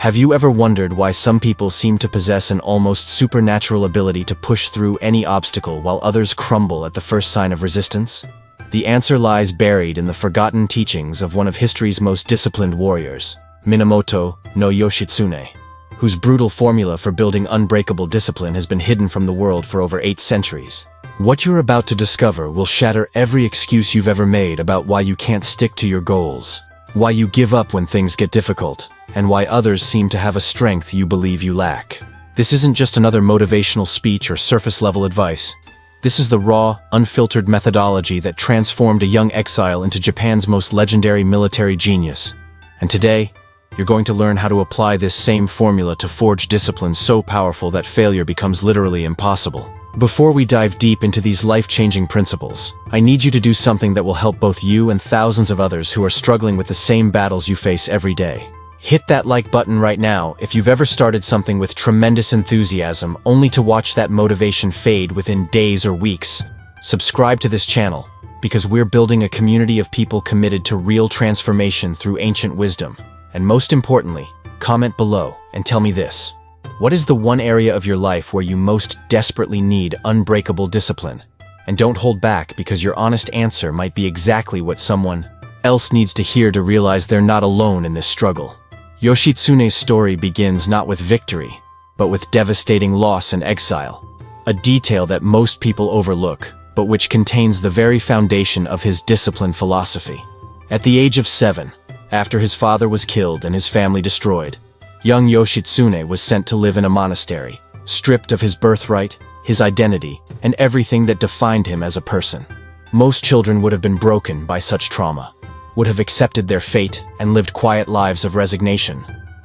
Have you ever wondered why some people seem to possess an almost supernatural ability to push through any obstacle while others crumble at the first sign of resistance? The answer lies buried in the forgotten teachings of one of history's most disciplined warriors, Minamoto no Yoshitsune, whose brutal formula for building unbreakable discipline has been hidden from the world for over 8 centuries. What you're about to discover will shatter every excuse you've ever made about why you can't stick to your goals, why you give up when things get difficult, and why others seem to have a strength you believe you lack. This isn't just another motivational speech or surface-level advice. This is the raw, unfiltered methodology that transformed a young exile into Japan's most legendary military genius. And today, you're going to learn how to apply this same formula to forge discipline so powerful that failure becomes literally impossible. Before we dive deep into these life-changing principles, I need you to do something that will help both you and thousands of others who are struggling with the same battles you face every day. Hit that like button right now if you've ever started something with tremendous enthusiasm only to watch that motivation fade within days or weeks. Subscribe to this channel, because we're building a community of people committed to real transformation through ancient wisdom. And most importantly, comment below and tell me this. What is the one area of your life where you most desperately need unbreakable discipline? And don't hold back, because your honest answer might be exactly what someone else needs to hear to realize they're not alone in this struggle. Yoshitsune's story begins not with victory, but with devastating loss and exile, a detail that most people overlook, but which contains the very foundation of his discipline philosophy. At the age of 7, after his father was killed and his family destroyed, young Yoshitsune was sent to live in a monastery, stripped of his birthright, his identity, and everything that defined him as a person. Most children would have been broken by such trauma, would have accepted their fate and lived quiet lives of resignation.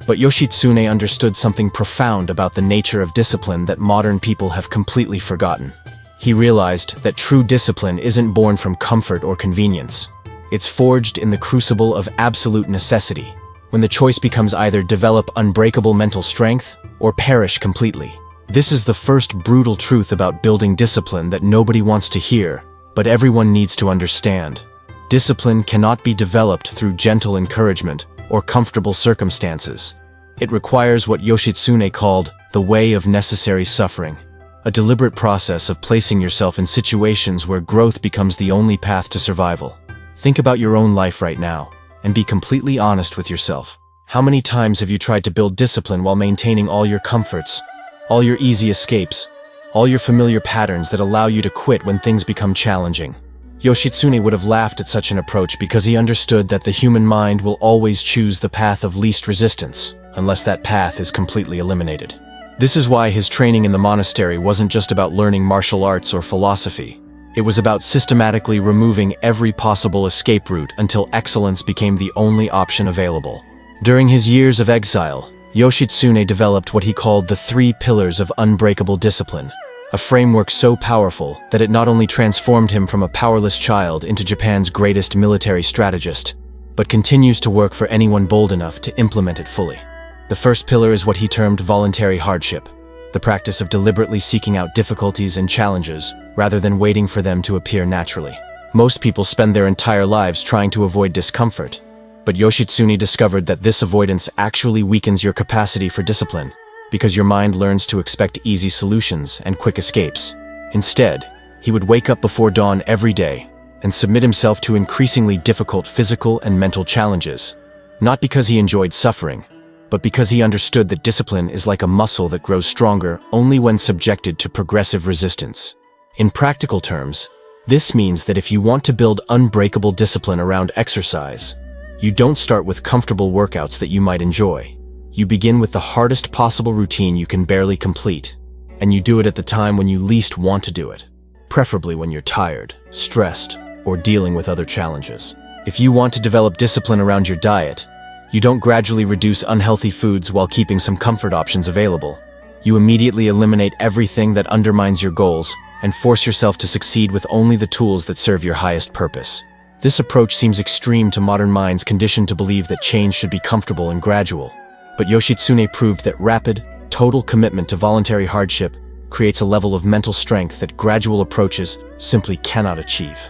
But Yoshitsune understood something profound about the nature of discipline that modern people have completely forgotten. He realized that true discipline isn't born from comfort or convenience. It's forged in the crucible of absolute necessity, when the choice becomes either develop unbreakable mental strength or perish completely. This is the first brutal truth about building discipline that nobody wants to hear, but everyone needs to understand. Discipline cannot be developed through gentle encouragement or comfortable circumstances. It requires what Yoshitsune called the way of necessary suffering, a deliberate process of placing yourself in situations where growth becomes the only path to survival. Think about your own life right now, and be completely honest with yourself. How many times have you tried to build discipline while maintaining all your comforts, all your easy escapes, all your familiar patterns that allow you to quit when things become challenging? Yoshitsune would have laughed at such an approach because he understood that the human mind will always choose the path of least resistance, unless that path is completely eliminated. This is why his training in the monastery wasn't just about learning martial arts or philosophy. It was about systematically removing every possible escape route until excellence became the only option available. During his years of exile, Yoshitsune developed what he called the 3 pillars of unbreakable discipline, a framework so powerful that it not only transformed him from a powerless child into Japan's greatest military strategist, but continues to work for anyone bold enough to implement it fully. The first pillar is what he termed voluntary hardship, the practice of deliberately seeking out difficulties and challenges rather than waiting for them to appear naturally. Most people spend their entire lives trying to avoid discomfort, but Yoshitsune discovered that this avoidance actually weakens your capacity for discipline, because your mind learns to expect easy solutions and quick escapes. Instead, he would wake up before dawn every day and submit himself to increasingly difficult physical and mental challenges, not because he enjoyed suffering, but because he understood that discipline is like a muscle that grows stronger only when subjected to progressive resistance. In practical terms, this means that if you want to build unbreakable discipline around exercise, you don't start with comfortable workouts that you might enjoy. You begin with the hardest possible routine you can barely complete, and you do it at the time when you least want to do it, preferably when you're tired, stressed, or dealing with other challenges. If you want to develop discipline around your diet, you don't gradually reduce unhealthy foods while keeping some comfort options available. You immediately eliminate everything that undermines your goals and force yourself to succeed with only the tools that serve your highest purpose. This approach seems extreme to modern minds conditioned to believe that change should be comfortable and gradual. But Yoshitsune proved that rapid, total commitment to voluntary hardship creates a level of mental strength that gradual approaches simply cannot achieve.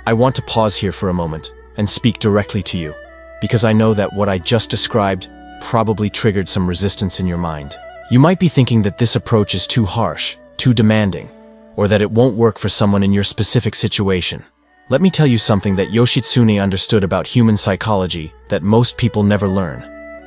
I want to pause here for a moment and speak directly to you, because I know that what I just described probably triggered some resistance in your mind. You might be thinking that this approach is too harsh, too demanding, or that it won't work for someone in your specific situation. Let me tell you something that Yoshitsune understood about human psychology that most people never learn.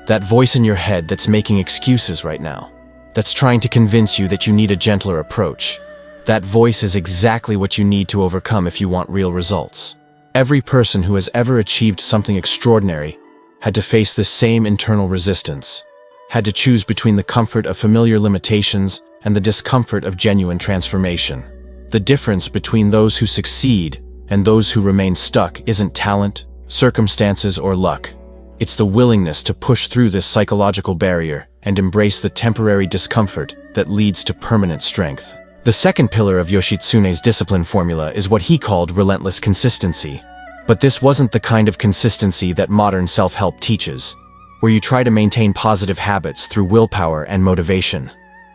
That voice in your head that's making excuses right now, that's trying to convince you that you need a gentler approach. That voice is exactly what you need to overcome if you want real results. Every person who has ever achieved something extraordinary had to face the same internal resistance, had to choose between the comfort of familiar limitations and the discomfort of genuine transformation. The difference between those who succeed and those who remain stuck isn't talent, circumstances, or luck. It's the willingness to push through this psychological barrier and embrace the temporary discomfort that leads to permanent strength. The second pillar of Yoshitsune's discipline formula is what he called relentless consistency. But this wasn't the kind of consistency that modern self-help teaches, where you try to maintain positive habits through willpower and motivation.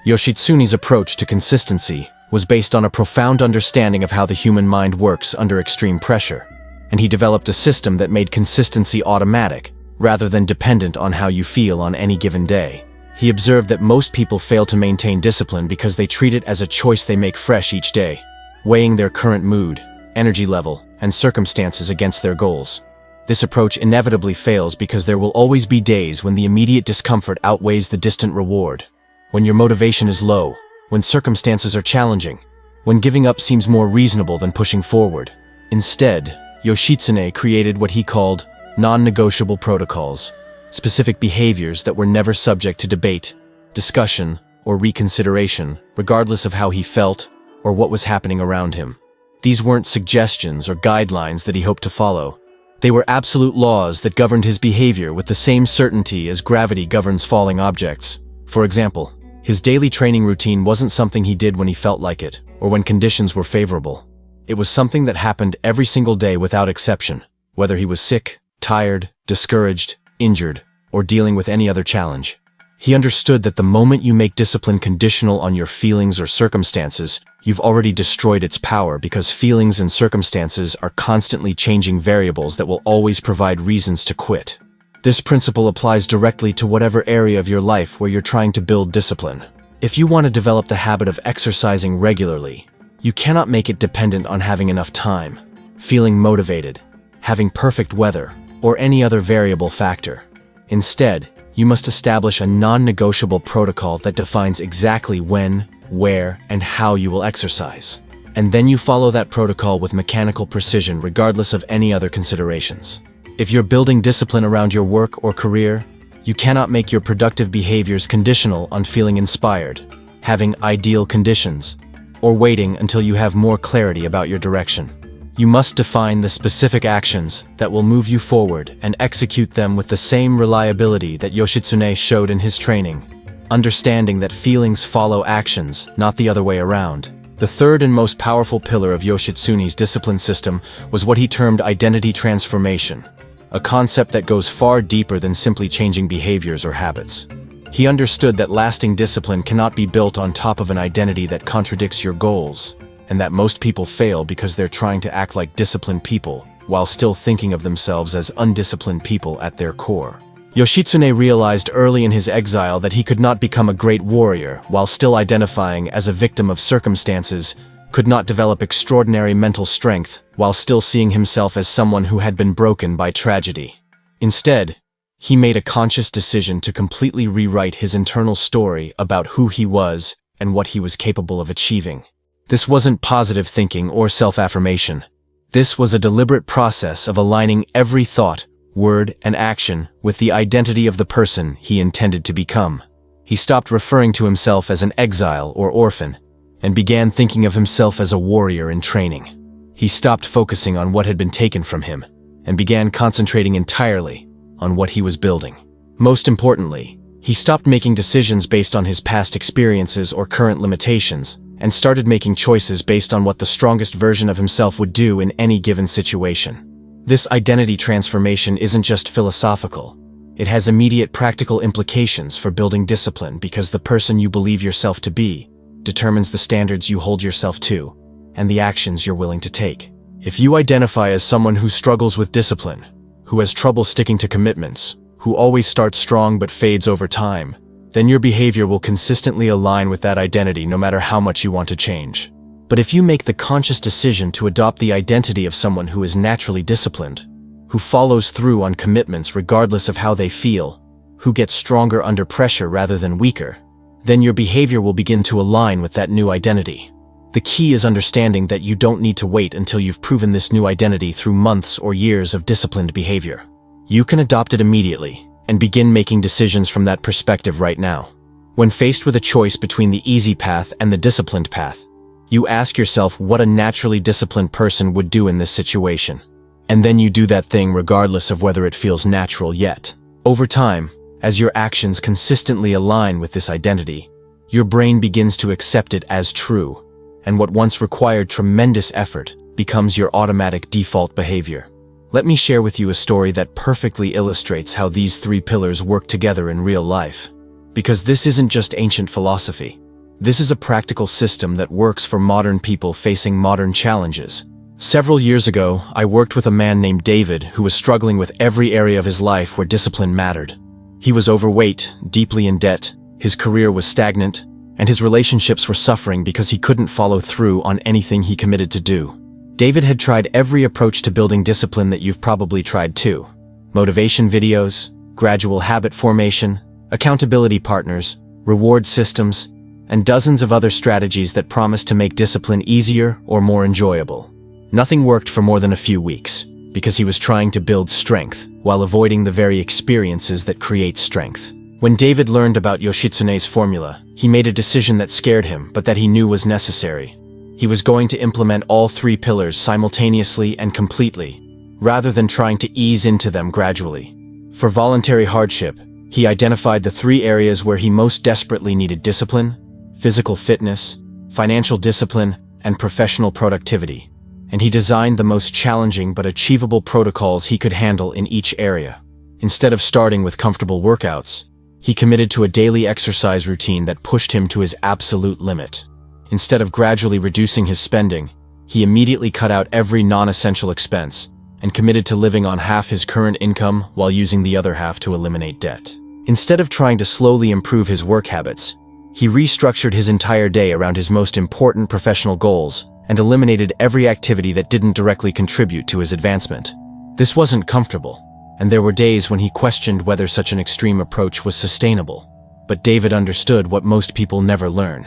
Yoshitsune's approach to consistency was based on a profound understanding of how the human mind works under extreme pressure, and he developed a system that made consistency automatic, rather than dependent on how you feel on any given day. He observed that most people fail to maintain discipline because they treat it as a choice they make fresh each day, weighing their current mood, energy level, and circumstances against their goals. This approach inevitably fails because there will always be days when the immediate discomfort outweighs the distant reward. When your motivation is low, when circumstances are challenging, when giving up seems more reasonable than pushing forward. Instead, Yoshitsune created what he called non-negotiable protocols, specific behaviors that were never subject to debate, discussion, or reconsideration, regardless of how he felt or what was happening around him. These weren't suggestions or guidelines that he hoped to follow. They were absolute laws that governed his behavior with the same certainty as gravity governs falling objects. For example, his daily training routine wasn't something he did when he felt like it, or when conditions were favorable. It was something that happened every single day without exception, whether he was sick, tired, discouraged, injured, or dealing with any other challenge. He understood that the moment you make discipline conditional on your feelings or circumstances, you've already destroyed its power, because feelings and circumstances are constantly changing variables that will always provide reasons to quit. This principle applies directly to whatever area of your life where you're trying to build discipline. If you want to develop the habit of exercising regularly, you cannot make it dependent on having enough time, feeling motivated, having perfect weather, or any other variable factor. Instead, you must establish a non-negotiable protocol that defines exactly when, where, and how you will exercise. And then you follow that protocol with mechanical precision regardless of any other considerations. If you're building discipline around your work or career, you cannot make your productive behaviors conditional on feeling inspired, having ideal conditions, or waiting until you have more clarity about your direction. You must define the specific actions that will move you forward and execute them with the same reliability that Yoshitsune showed in his training, understanding that feelings follow actions, not the other way around. The third and most powerful pillar of Yoshitsune's discipline system was what he termed identity transformation, a concept that goes far deeper than simply changing behaviors or habits. He understood that lasting discipline cannot be built on top of an identity that contradicts your goals, and that most people fail because they're trying to act like disciplined people while still thinking of themselves as undisciplined people at their core. Yoshitsune realized early in his exile that he could not become a great warrior while still identifying as a victim of circumstances, could not develop extraordinary mental strength while still seeing himself as someone who had been broken by tragedy. Instead, he made a conscious decision to completely rewrite his internal story about who he was and what he was capable of achieving. This wasn't positive thinking or self-affirmation. This was a deliberate process of aligning every thought, word, and action with the identity of the person he intended to become. He stopped referring to himself as an exile or orphan, and began thinking of himself as a warrior in training. He stopped focusing on what had been taken from him, and began concentrating entirely on what he was building. Most importantly, he stopped making decisions based on his past experiences or current limitations, and started making choices based on what the strongest version of himself would do in any given situation. This identity transformation isn't just philosophical. It has immediate practical implications for building discipline, because the person you believe yourself to be determines the standards you hold yourself to and the actions you're willing to take. If you identify as someone who struggles with discipline, who has trouble sticking to commitments, who always starts strong but fades over time, then your behavior will consistently align with that identity no matter how much you want to change. But if you make the conscious decision to adopt the identity of someone who is naturally disciplined, who follows through on commitments regardless of how they feel, who gets stronger under pressure rather than weaker, then your behavior will begin to align with that new identity. The key is understanding that you don't need to wait until you've proven this new identity through months or years of disciplined behavior. You can adopt it immediately and begin making decisions from that perspective right now. When faced with a choice between the easy path and the disciplined path, you ask yourself what a naturally disciplined person would do in this situation. And then you do that thing regardless of whether it feels natural yet. Over time, as your actions consistently align with this identity, your brain begins to accept it as true, and what once required tremendous effort becomes your automatic default behavior. Let me share with you a story that perfectly illustrates how these three pillars work together in real life. Because this isn't just ancient philosophy. This is a practical system that works for modern people facing modern challenges. Several years ago, I worked with a man named David who was struggling with every area of his life where discipline mattered. He was overweight, deeply in debt, his career was stagnant, and his relationships were suffering because he couldn't follow through on anything he committed to do. David had tried every approach to building discipline that you've probably tried too. Motivation videos, gradual habit formation, accountability partners, reward systems, and dozens of other strategies that promise to make discipline easier or more enjoyable. Nothing worked for more than a few weeks, because he was trying to build strength while avoiding the very experiences that create strength. When David learned about Yoshitsune's formula, he made a decision that scared him but that he knew was necessary. He was going to implement all three pillars simultaneously and completely, rather than trying to ease into them gradually. For voluntary hardship, he identified the three areas where he most desperately needed discipline: physical fitness, financial discipline, and professional productivity. And he designed the most challenging but achievable protocols he could handle in each area. Instead of starting with comfortable workouts, he committed to a daily exercise routine that pushed him to his absolute limit. Instead of gradually reducing his spending, he immediately cut out every non-essential expense and committed to living on half his current income while using the other half to eliminate debt. Instead of trying to slowly improve his work habits, he restructured his entire day around his most important professional goals and eliminated every activity that didn't directly contribute to his advancement. This wasn't comfortable, and there were days when he questioned whether such an extreme approach was sustainable. But David understood what most people never learn: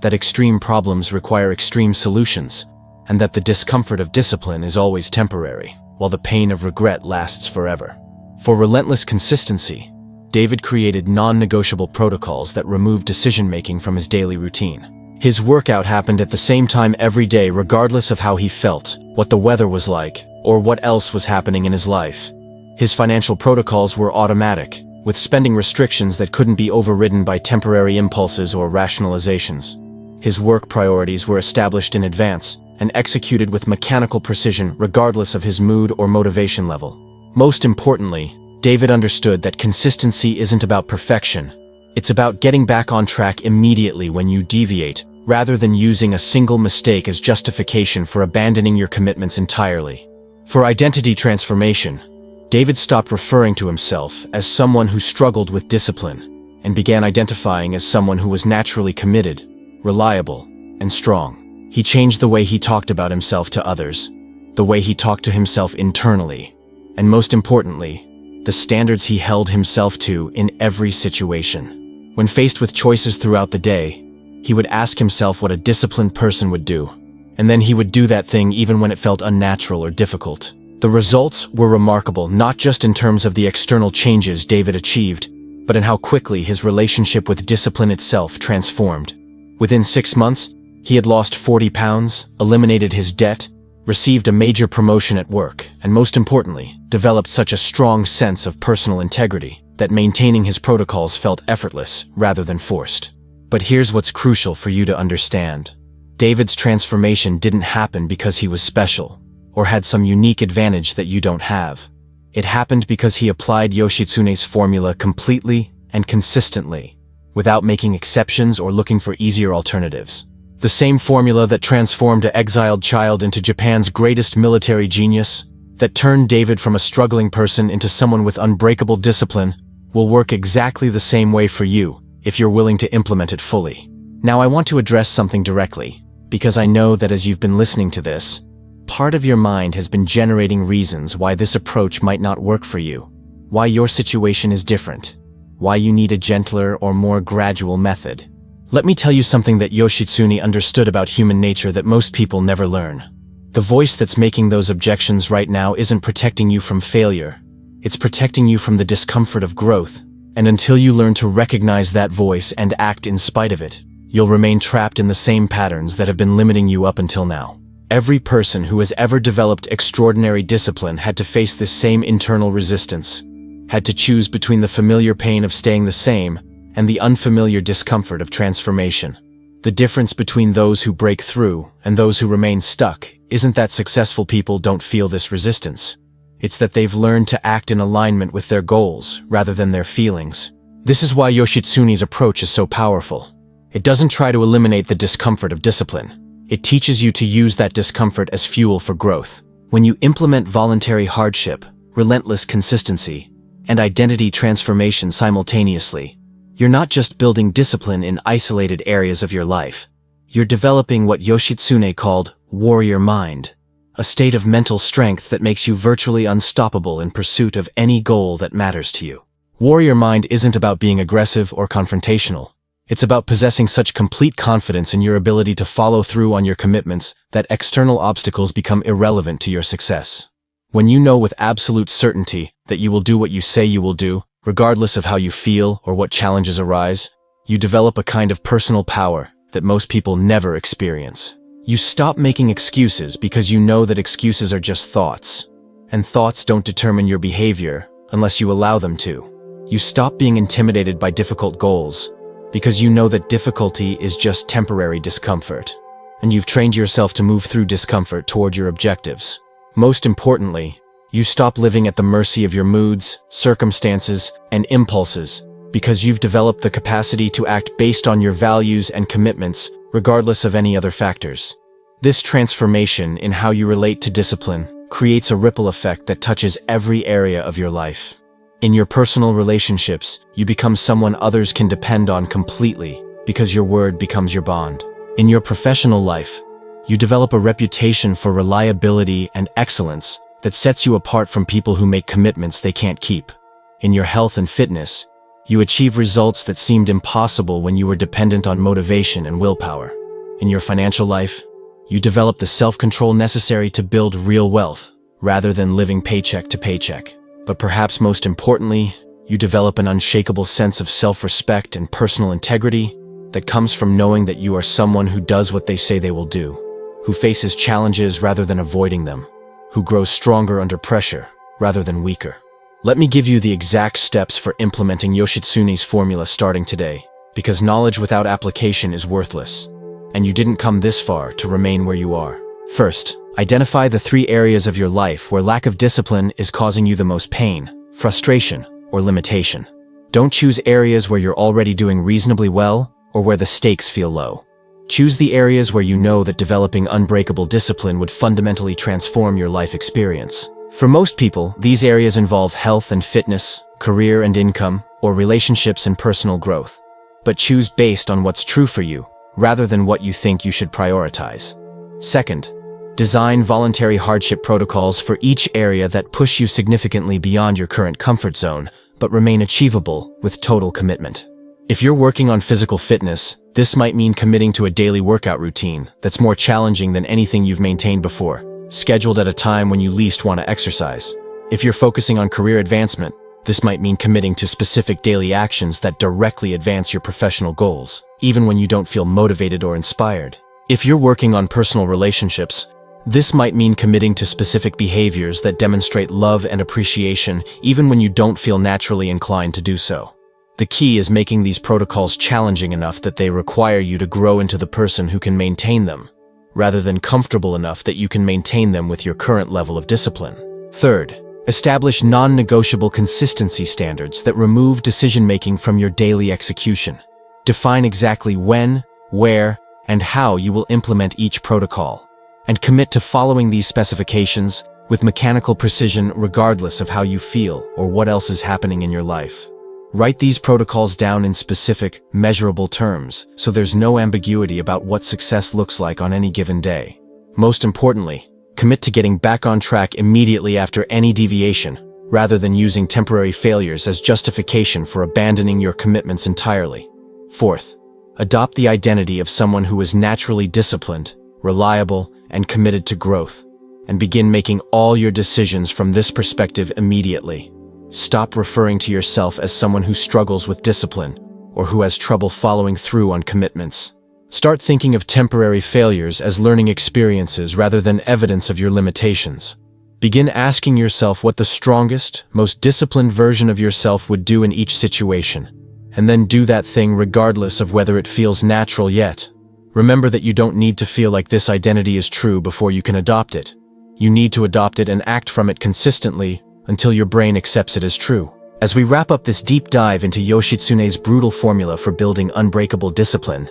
that extreme problems require extreme solutions, and that the discomfort of discipline is always temporary, while the pain of regret lasts forever. For relentless consistency, David created non-negotiable protocols that removed decision-making from his daily routine. His workout happened at the same time every day regardless of how he felt, what the weather was like, or what else was happening in his life. His financial protocols were automatic, with spending restrictions that couldn't be overridden by temporary impulses or rationalizations. His work priorities were established in advance and executed with mechanical precision regardless of his mood or motivation level. Most importantly, David understood that consistency isn't about perfection. It's about getting back on track immediately when you deviate, rather than using a single mistake as justification for abandoning your commitments entirely. For identity transformation, David stopped referring to himself as someone who struggled with discipline and began identifying as someone who was naturally committed, reliable, and strong. He changed the way he talked about himself to others, the way he talked to himself internally, and most importantly, the standards he held himself to in every situation. When faced with choices throughout the day, he would ask himself what a disciplined person would do, and then he would do that thing even when it felt unnatural or difficult. The results were remarkable, not just in terms of the external changes David achieved, but in how quickly his relationship with discipline itself transformed. Within 6 months, he had lost 40 pounds, eliminated his debt, received a major promotion at work, and most importantly, developed such a strong sense of personal integrity that maintaining his protocols felt effortless rather than forced. But here's what's crucial for you to understand. David's transformation didn't happen because he was special, or had some unique advantage that you don't have. It happened because he applied Yoshitsune's formula completely and consistently, without making exceptions or looking for easier alternatives. The same formula that transformed an exiled child into Japan's greatest military genius, that turned David from a struggling person into someone with unbreakable discipline, will work exactly the same way for you if you're willing to implement it fully. Now I want to address something directly, because I know that as you've been listening to this, part of your mind has been generating reasons why this approach might not work for you, why your situation is different, why you need a gentler or more gradual method. Let me tell you something that Yoshitsune understood about human nature that most people never learn. The voice that's making those objections right now isn't protecting you from failure. It's protecting you from the discomfort of growth. And until you learn to recognize that voice and act in spite of it, you'll remain trapped in the same patterns that have been limiting you up until now. Every person who has ever developed extraordinary discipline had to face this same internal resistance, had to choose between the familiar pain of staying the same and the unfamiliar discomfort of transformation. The difference between those who break through and those who remain stuck isn't that successful people don't feel this resistance. It's that they've learned to act in alignment with their goals rather than their feelings. This is why Yoshitsune's approach is so powerful. It doesn't try to eliminate the discomfort of discipline. It teaches you to use that discomfort as fuel for growth. When you implement voluntary hardship, relentless consistency, and identity transformation simultaneously, you're not just building discipline in isolated areas of your life. You're developing what Yoshitsune called warrior mind, a state of mental strength that makes you virtually unstoppable in pursuit of any goal that matters to you. Warrior mind isn't about being aggressive or confrontational. It's about possessing such complete confidence in your ability to follow through on your commitments that external obstacles become irrelevant to your success. When you know with absolute certainty that you will do what you say you will do, regardless of how you feel or what challenges arise, you develop a kind of personal power that most people never experience. You stop making excuses because you know that excuses are just thoughts, and thoughts don't determine your behavior unless you allow them to. You stop being intimidated by difficult goals because you know that difficulty is just temporary discomfort, and you've trained yourself to move through discomfort toward your objectives. Most importantly, you stop living at the mercy of your moods, circumstances, and impulses because you've developed the capacity to act based on your values and commitments regardless of any other factors. This transformation in how you relate to discipline creates a ripple effect that touches every area of your life. In your personal relationships, you become someone others can depend on completely because your word becomes your bond. In your professional life, you develop a reputation for reliability and excellence that sets you apart from people who make commitments they can't keep. In your health and fitness, you achieve results that seemed impossible when you were dependent on motivation and willpower. In your financial life, you develop the self-control necessary to build real wealth, rather than living paycheck to paycheck. But perhaps most importantly, you develop an unshakable sense of self-respect and personal integrity that comes from knowing that you are someone who does what they say they will do, who faces challenges rather than avoiding them, who grows stronger under pressure rather than weaker. Let me give you the exact steps for implementing Yoshitsune's formula starting today, because knowledge without application is worthless, and you didn't come this far to remain where you are. First, identify the 3 areas of your life where lack of discipline is causing you the most pain, frustration, or limitation. Don't choose areas where you're already doing reasonably well or where the stakes feel low. Choose the areas where you know that developing unbreakable discipline would fundamentally transform your life experience. For most people, these areas involve health and fitness, career and income, or relationships and personal growth. But choose based on what's true for you, rather than what you think you should prioritize. Second, design voluntary hardship protocols for each area that push you significantly beyond your current comfort zone, but remain achievable with total commitment. If you're working on physical fitness, this might mean committing to a daily workout routine that's more challenging than anything you've maintained before, scheduled at a time when you least want to exercise. If you're focusing on career advancement, this might mean committing to specific daily actions that directly advance your professional goals, even when you don't feel motivated or inspired. If you're working on personal relationships, this might mean committing to specific behaviors that demonstrate love and appreciation, even when you don't feel naturally inclined to do so. The key is making these protocols challenging enough that they require you to grow into the person who can maintain them, rather than comfortable enough that you can maintain them with your current level of discipline. Third, establish non-negotiable consistency standards that remove decision-making from your daily execution. Define exactly when, where, and how you will implement each protocol, and commit to following these specifications with mechanical precision regardless of how you feel or what else is happening in your life. Write these protocols down in specific, measurable terms, so there's no ambiguity about what success looks like on any given day. Most importantly, commit to getting back on track immediately after any deviation, rather than using temporary failures as justification for abandoning your commitments entirely. Fourth, adopt the identity of someone who is naturally disciplined, reliable, and committed to growth, and begin making all your decisions from this perspective immediately. Stop referring to yourself as someone who struggles with discipline, or who has trouble following through on commitments. Start thinking of temporary failures as learning experiences rather than evidence of your limitations. Begin asking yourself what the strongest, most disciplined version of yourself would do in each situation, and then do that thing regardless of whether it feels natural yet. Remember that you don't need to feel like this identity is true before you can adopt it. You need to adopt it and act from it consistently until your brain accepts it as true. As we wrap up this deep dive into Yoshitsune's brutal formula for building unbreakable discipline,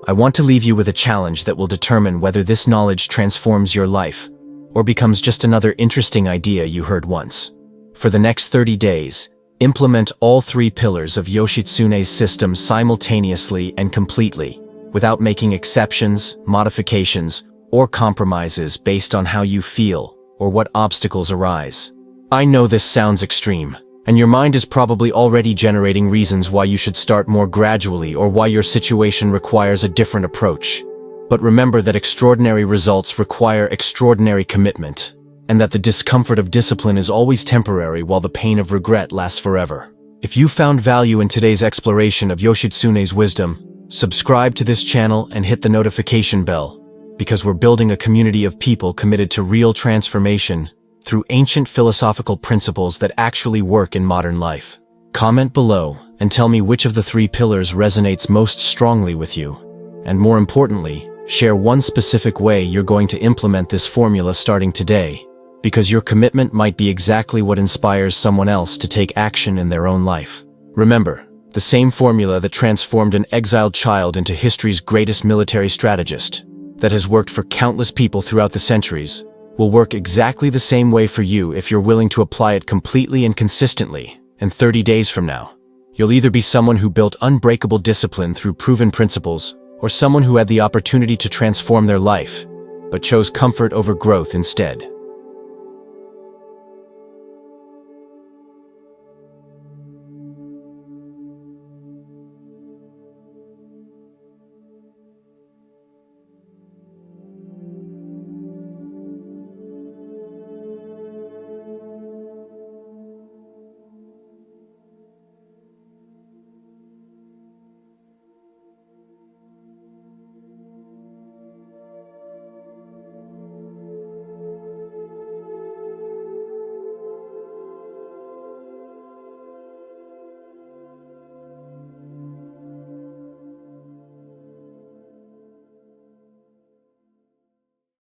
I want to leave you with a challenge that will determine whether this knowledge transforms your life or becomes just another interesting idea you heard once. For the next 30 days, implement all 3 pillars of Yoshitsune's system simultaneously and completely, without making exceptions, modifications, or compromises based on how you feel or what obstacles arise. I know this sounds extreme, and your mind is probably already generating reasons why you should start more gradually or why your situation requires a different approach. But remember that extraordinary results require extraordinary commitment, and that the discomfort of discipline is always temporary while the pain of regret lasts forever. If you found value in today's exploration of Yoshitsune's wisdom, subscribe to this channel and hit the notification bell, because we're building a community of people committed to real transformation through ancient philosophical principles that actually work in modern life. Comment below and tell me which of the 3 pillars resonates most strongly with you. And more importantly, share one specific way you're going to implement this formula starting today, because your commitment might be exactly what inspires someone else to take action in their own life. Remember, the same formula that transformed an exiled child into history's greatest military strategist, that has worked for countless people throughout the centuries, will work exactly the same way for you if you're willing to apply it completely and consistently. And 30 days from now, you'll either be someone who built unbreakable discipline through proven principles, or someone who had the opportunity to transform their life, but chose comfort over growth instead.